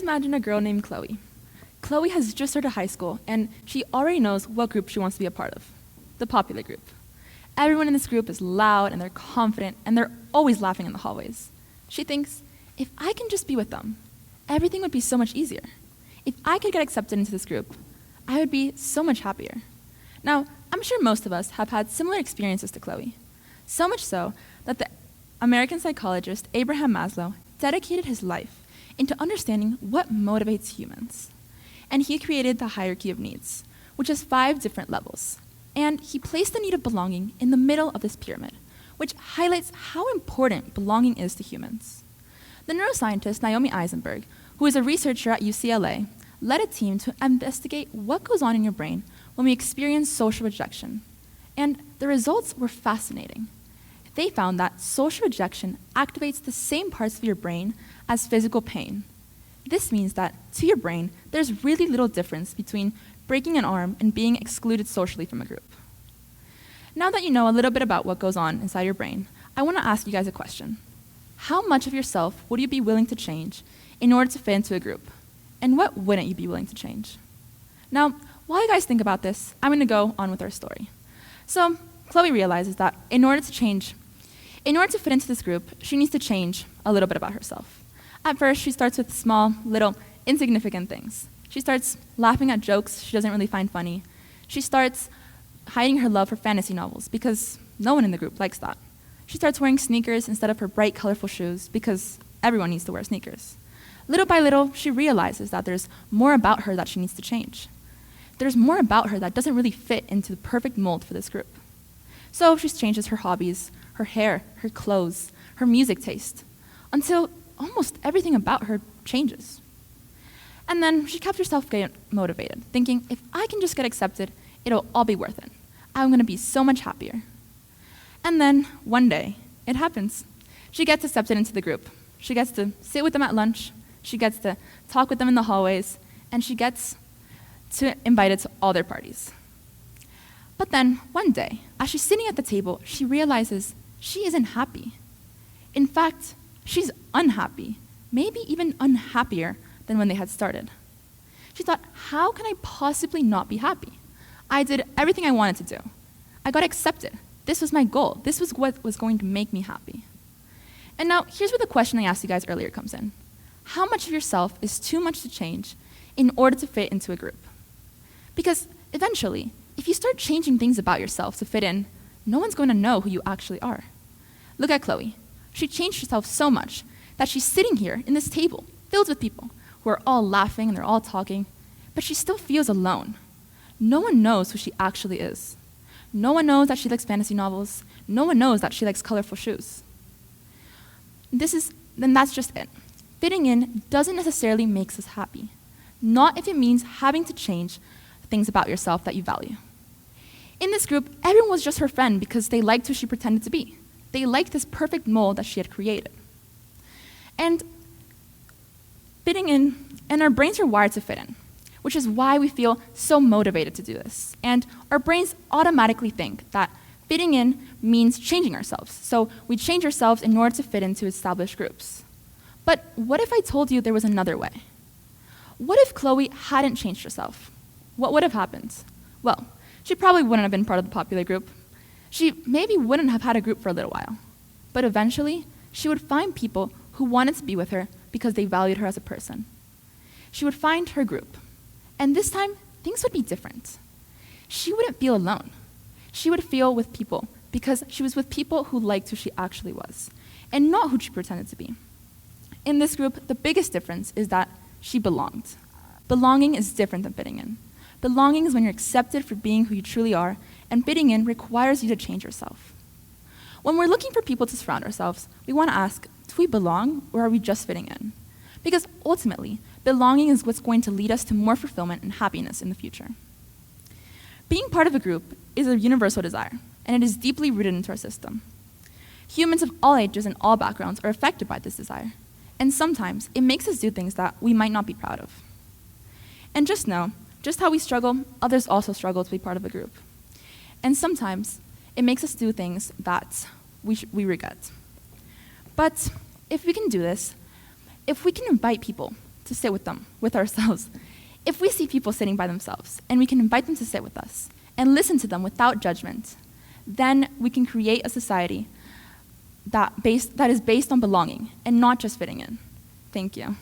imagine a girl named Chloe. Chloe has just started high school, and she already knows what group she wants to be a part of, the popular group. Everyone in this group is loud, and they're confident, and they're always laughing in the hallways. She thinks, if I can just be with them, everything would be so much easier. If I could get accepted into this group, I would be so much happier. Now, I'm sure most of us have had similar experiences to Chloe, so much so that the American psychologist Abraham Maslow dedicated his life into understanding what motivates humans. And he created the hierarchy of needs, which has 5 different levels. And he placed the need of belonging in the middle of this pyramid, which highlights how important belonging is to humans. The neuroscientist Naomi Eisenberg, who is a researcher at UCLA, led a team to investigate what goes on in your brain when we experience social rejection. And the results were fascinating. They found that social rejection activates the same parts of your brain as physical pain. This means that, to your brain, there's really little difference between breaking an arm and being excluded socially from a group. Now that you know a little bit about what goes on inside your brain, I want to ask you guys a question. How much of yourself would you be willing to change in order to fit into a group? And what wouldn't you be willing to change? Now, while you guys think about this, I'm going to go on with our story. So, Chloe realizes that in order to fit into this group, she needs to change a little bit about herself. At first, she starts with small, little, insignificant things. She starts laughing at jokes she doesn't really find funny. She starts hiding her love for fantasy novels because no one in the group likes that. She starts wearing sneakers instead of her bright, colorful shoes because everyone needs to wear sneakers. Little by little, she realizes that there's more about her that she needs to change. There's more about her that doesn't really fit into the perfect mold for this group. So she changes her hobbies, her hair, her clothes, her music taste, until almost everything about her changes. And then she kept herself getting motivated, thinking, if I can just get accepted, it'll all be worth it. I'm going to be so much happier. And then, one day, it happens. She gets accepted into the group. She gets to sit with them at lunch, she gets to talk with them in the hallways, and she gets to invited to all their parties. But then, one day, as she's sitting at the table, she realizes she isn't happy. In fact, she's unhappy, maybe even unhappier than when they had started. She thought, how can I possibly not be happy? I did everything I wanted to do. I got accepted. This was my goal. This was what was going to make me happy. And now, here's where the question I asked you guys earlier comes in. How much of yourself is too much to change in order to fit into a group? Because eventually, if you start changing things about yourself to fit in, no one's going to know who you actually are. Look at Chloe. She changed herself so much that she's sitting here in this table filled with people who are all laughing and they're all talking, but she still feels alone. No one knows who she actually is. No one knows that she likes fantasy novels. No one knows that she likes colorful shoes. Then that's just it. Fitting in doesn't necessarily make us happy. Not if it means having to change things about yourself that you value. In this group, everyone was just her friend because they liked who she pretended to be. They liked this perfect mold that she had created. And fitting in, and our brains are wired to fit in, which is why we feel so motivated to do this. And our brains automatically think that fitting in means changing ourselves. So we change ourselves in order to fit into established groups. But what if I told you there was another way? What if Chloe hadn't changed herself? What would have happened? Well, she probably wouldn't have been part of the popular group. She maybe wouldn't have had a group for a little while. But eventually, she would find people who wanted to be with her because they valued her as a person. She would find her group. And this time, things would be different. She wouldn't feel alone. She would feel with people because she was with people who liked who she actually was, and not who she pretended to be. In this group, the biggest difference is that she belonged. Belonging is different than fitting in. Belonging is when you're accepted for being who you truly are, and fitting in requires you to change yourself. When we're looking for people to surround ourselves, we want to ask, do we belong or are we just fitting in? Because ultimately, belonging is what's going to lead us to more fulfillment and happiness in the future. Being part of a group is a universal desire, and it is deeply rooted into our system. Humans of all ages and all backgrounds are affected by this desire, and sometimes it makes us do things that we might not be proud of. And just know, just how we struggle, others also struggle to be part of a group. And sometimes it makes us do things that we regret. But if we can do this, if we can invite people to sit with them, with ourselves. If we see people sitting by themselves and we can invite them to sit with us and listen to them without judgment, then we can create a society that is based on belonging and not just fitting in. Thank you.